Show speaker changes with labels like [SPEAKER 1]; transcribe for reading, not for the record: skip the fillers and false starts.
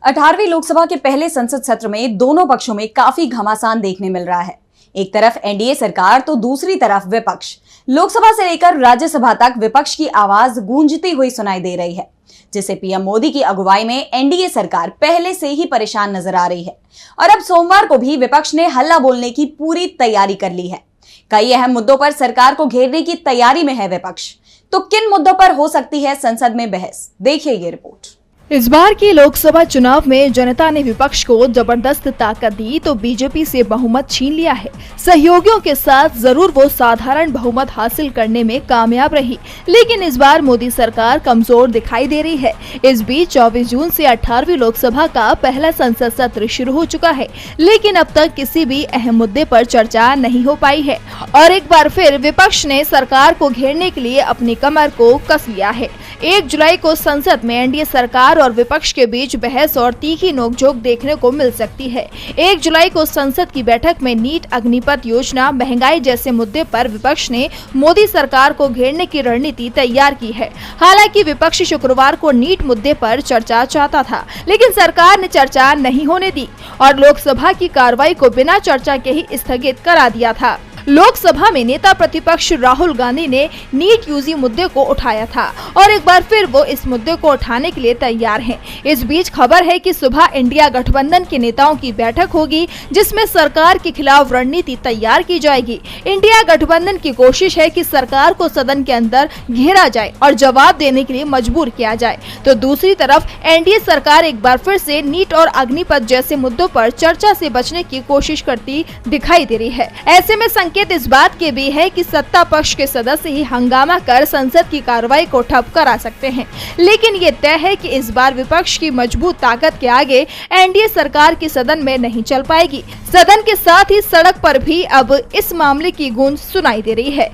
[SPEAKER 1] 18वीं लोकसभा के पहले संसद सत्र में दोनों पक्षों में काफी घमासान देखने मिल रहा है। एक तरफ एनडीए सरकार तो दूसरी तरफ विपक्ष। लोकसभा से लेकर राज्यसभा तक विपक्ष की आवाज गूंजती हुई सुनाई दे रही है, जिसे पीएम मोदी की अगुवाई में एनडीए सरकार पहले से ही परेशान नजर आ रही है। और अब सोमवार को भी विपक्ष ने हल्ला बोलने की पूरी तैयारी कर ली है। कई अहम मुद्दों पर सरकार को घेरने की तैयारी में है विपक्ष। तो किन मुद्दों पर हो सकती है संसद में बहस, देखिए ये रिपोर्ट।
[SPEAKER 2] इस बार के लोकसभा चुनाव में जनता ने विपक्ष को जबरदस्त ताकत दी तो बीजेपी से बहुमत छीन लिया है। सहयोगियों के साथ जरूर वो साधारण बहुमत हासिल करने में कामयाब रही, लेकिन इस बार मोदी सरकार कमजोर दिखाई दे रही है। इस बीच 24 जून से 18वीं लोकसभा का पहला संसद सत्र शुरू हो चुका है, लेकिन अब तक किसी भी अहम मुद्दे पर चर्चा नहीं हो पाई है और एक बार फिर विपक्ष ने सरकार को घेरने के लिए अपनी कमर को कस लिया है। 1 जुलाई को संसद में एनडीए सरकार और विपक्ष के बीच बहस और तीखी नोकझोंक देखने को मिल सकती है। 1 जुलाई को संसद की बैठक में नीट, अग्निपथ योजना, महंगाई जैसे मुद्दे पर विपक्ष ने मोदी सरकार को घेरने की रणनीति तैयार की है। हालांकि विपक्ष शुक्रवार को नीट मुद्दे पर चर्चा चाहता था, लेकिन सरकार ने चर्चा नहीं होने दी और लोकसभा की कार्रवाई को बिना चर्चा के ही स्थगित करा दिया था। लोकसभा में नेता प्रतिपक्ष राहुल गांधी ने नीट यूजी मुद्दे को उठाया था और एक बार फिर वो इस मुद्दे को उठाने के लिए तैयार हैं। इस बीच खबर है कि सुबह इंडिया गठबंधन के नेताओं की बैठक होगी, जिसमें सरकार के खिलाफ रणनीति तैयार की जाएगी। इंडिया गठबंधन की कोशिश है कि सरकार को सदन के अंदर घेरा जाए और जवाब देने के लिए मजबूर किया जाए। तो दूसरी तरफ एनडीए सरकार एक बार फिर से नीट और अग्निपथ जैसे मुद्दों पर चर्चा से बचने की कोशिश करती दिखाई दे रही है। ऐसे में संकेत इस बात के भी है कि सत्ता पक्ष के सदस्य ही हंगामा कर संसद की कार्रवाई को ठप करा सकते हैं, लेकिन ये तय है कि इस बार विपक्ष की मजबूत ताकत के आगे एनडीए सरकार की सदन में नहीं चल पाएगी। सदन के साथ ही सड़क पर भी अब इस मामले की गूंज सुनाई दे रही है।